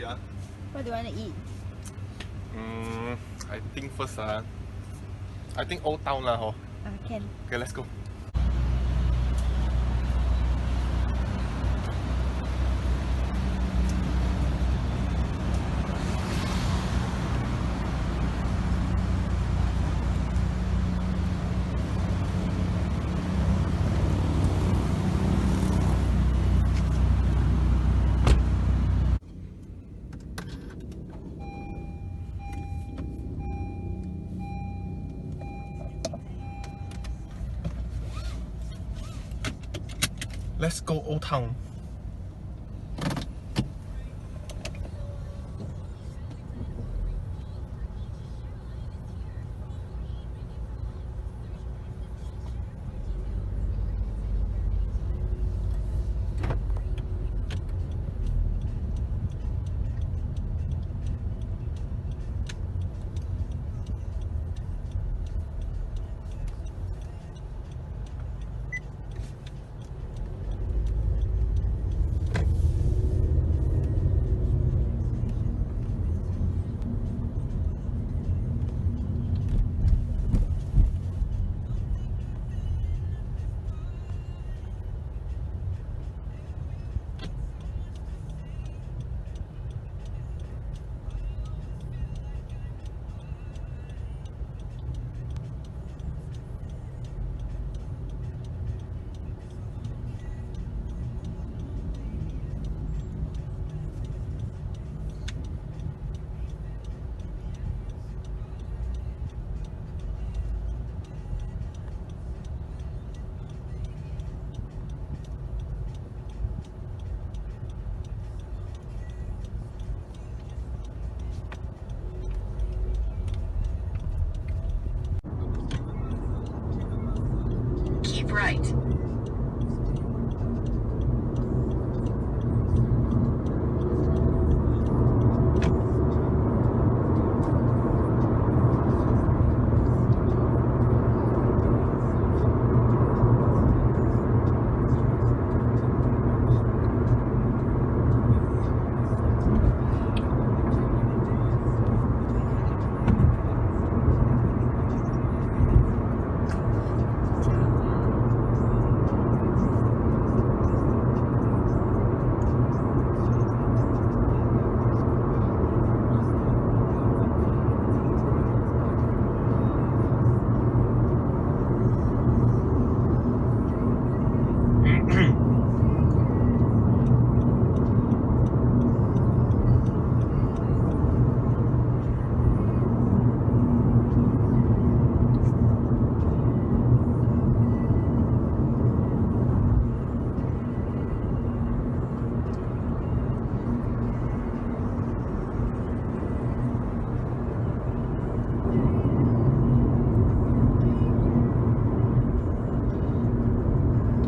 Yeah. What do you want to eat? I think first I think Old Town lah ho. Can. Okay, let's go. Let's go Old Town. Keep right.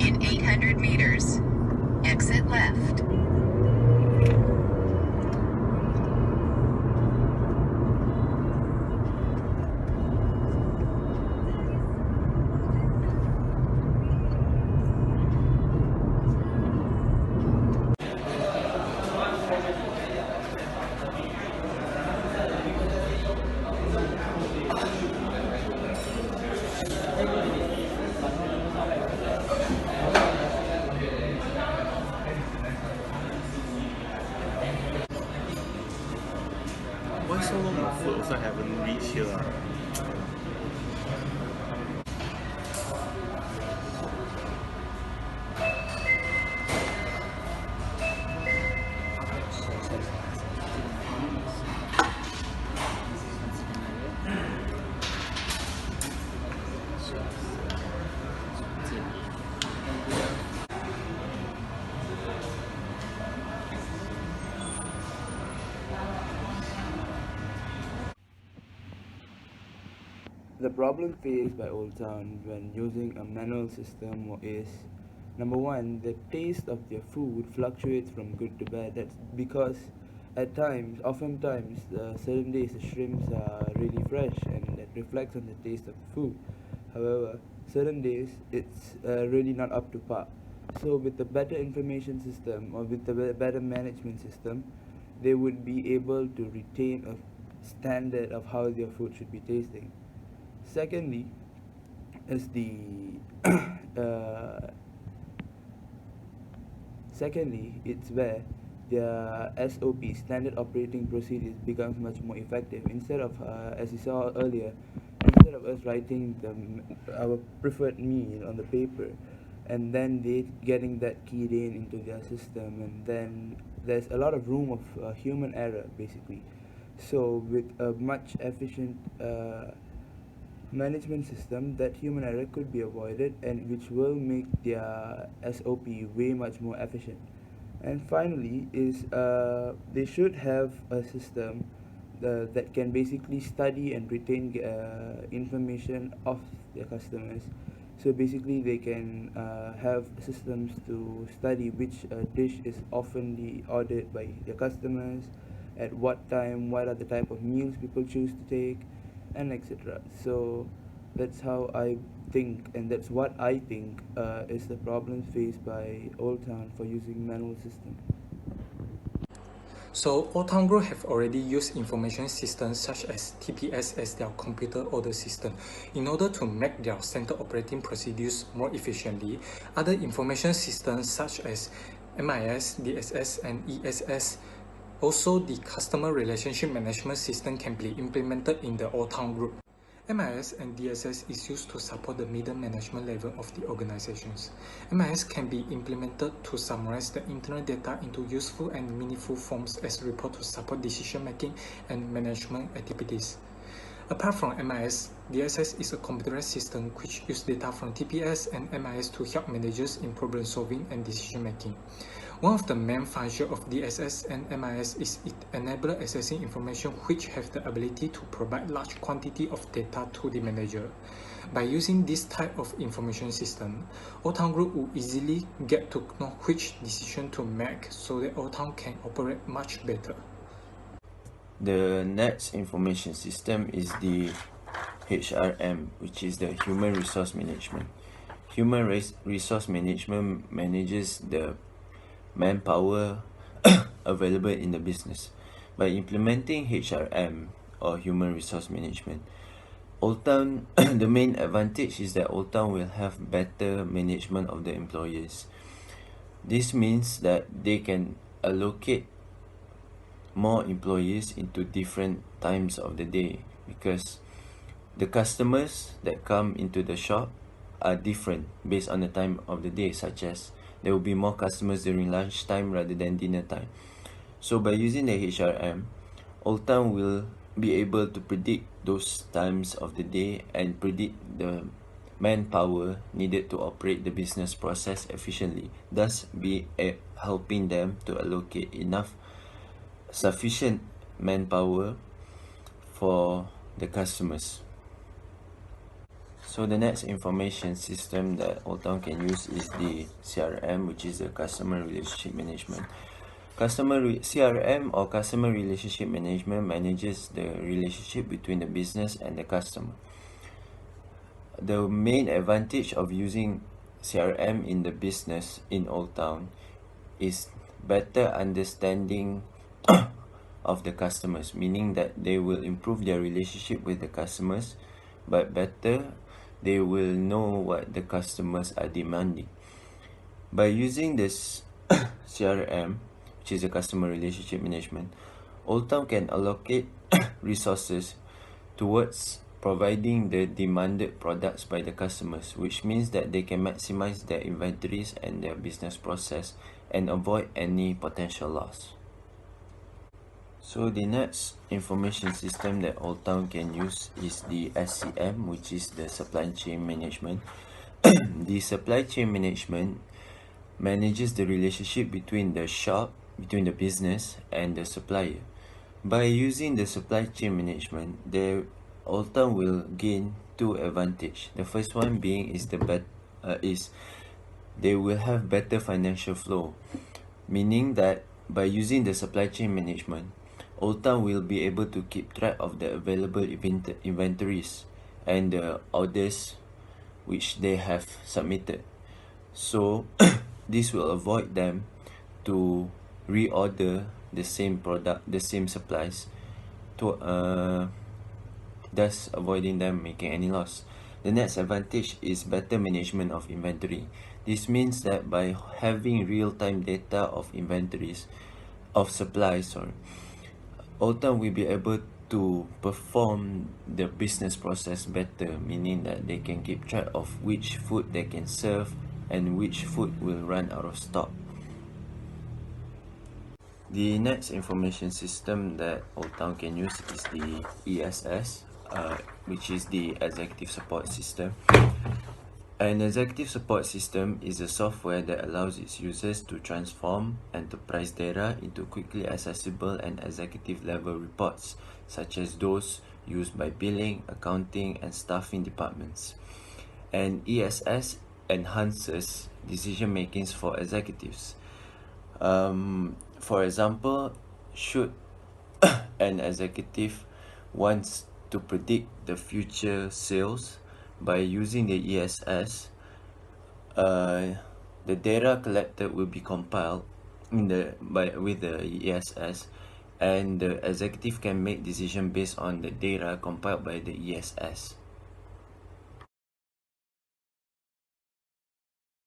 In 800 meters, exit left. Why so long the food also haven't reached here? The problem faced by Old Town when using a manual system is number one, the taste of their food fluctuates from good to bad. That's because oftentimes, certain days the shrimps are really fresh and that reflects on the taste of the food. However, certain days it's really not up to par. So, with the better information system or with the better management system, they would be able to retain a standard of how their food should be tasting. Secondly, is the uh, secondly, it's where their SOP, standard operating procedures, becomes much more effective. Instead of, as you saw earlier, instead of us writing our preferred meal on the paper, and then they getting that keyed in into their system, and then there's a lot of room of human error, basically. So with a much efficient management system, that human error could be avoided, and which will make their SOP way much more efficient. And finally, is they should have a system that can basically study and retain information of their customers. So basically, they can have systems to study which dish is oftenly ordered by their customers, at what time, what are the type of meals people choose to take, and etc. So that's how I think, and that's what I think is the problem faced by Old Town for using manual system. So Old Town Group have already used information systems such as TPS as their computer order system in order to make their standard operating procedures more efficiently. Other information systems such as MIS, DSS, and ESS, also the customer relationship management system, can be implemented in the Old Town Group. MIS and DSS is used to support the middle management level of the organizations. MIS can be implemented to summarize the internal data into useful and meaningful forms as report to support decision-making and management activities. Apart from MIS, DSS is a computerized system which uses data from TPS and MIS to help managers in problem solving and decision making. One of the main functions of DSS and MIS is it enables accessing information which have the ability to provide large quantity of data to the manager. By using this type of information system, Old Town Group will easily get to know which decision to make so that Old Town can operate much better. The next information system is the HRM, which is the Human Resource Management. Human Resource Management manages the manpower available in the business. By implementing HRM, or Human Resource Management, Old Town, the main advantage is that Old Town will have better management of the employees. This means that they can allocate more employees into different times of the day, because the customers that come into the shop are different based on the time of the day, such as there will be more customers during lunchtime rather than dinner time. So by using the HRM, Old Town will be able to predict those times of the day and predict the manpower needed to operate the business process efficiently, thus be helping them to allocate sufficient manpower for the customers. So the next information system that Old Town can use is the CRM, which is the Customer Relationship Management. CRM or Customer Relationship Management manages the relationship between the business and the customer. The main advantage of using CRM in the business in Old Town is better understanding of the customers, meaning that they will improve their relationship with the customers, but better, they will know what the customers are demanding. By using this CRM, which is a Customer Relationship Management, Old Town can allocate resources towards providing the demanded products by the customers, which means that they can maximize their inventories and their business process and avoid any potential loss. So the next information system that Old Town can use is the SCM, which is the Supply Chain Management. The Supply Chain Management manages the relationship between the business and the supplier. By using the Supply Chain Management, Old Town will gain two advantages. The first one being is they will have better financial flow, meaning that by using the Supply Chain Management, Old Town will be able to keep track of the available inventories and the orders which they have submitted. So this will avoid them to reorder the same product, the same supplies, to thus avoiding them making any loss. The next advantage is better management of inventory. This means that by having real-time data of inventories, of supplies, Old Town will be able to perform the business process better, meaning that they can keep track of which food they can serve and which food will run out of stock. The next information system that Old Town can use is the ESS, which is the Executive Support System. An executive support system is a software that allows its users to transform enterprise data into quickly accessible and executive level reports, such as those used by billing, accounting, and staffing departments. And ESS enhances decision makings for executives. For example, should an executive wants to predict the future sales by using the ESS, the data collected will be compiled with the ESS, and the executive can make decision based on the data compiled by the ESS.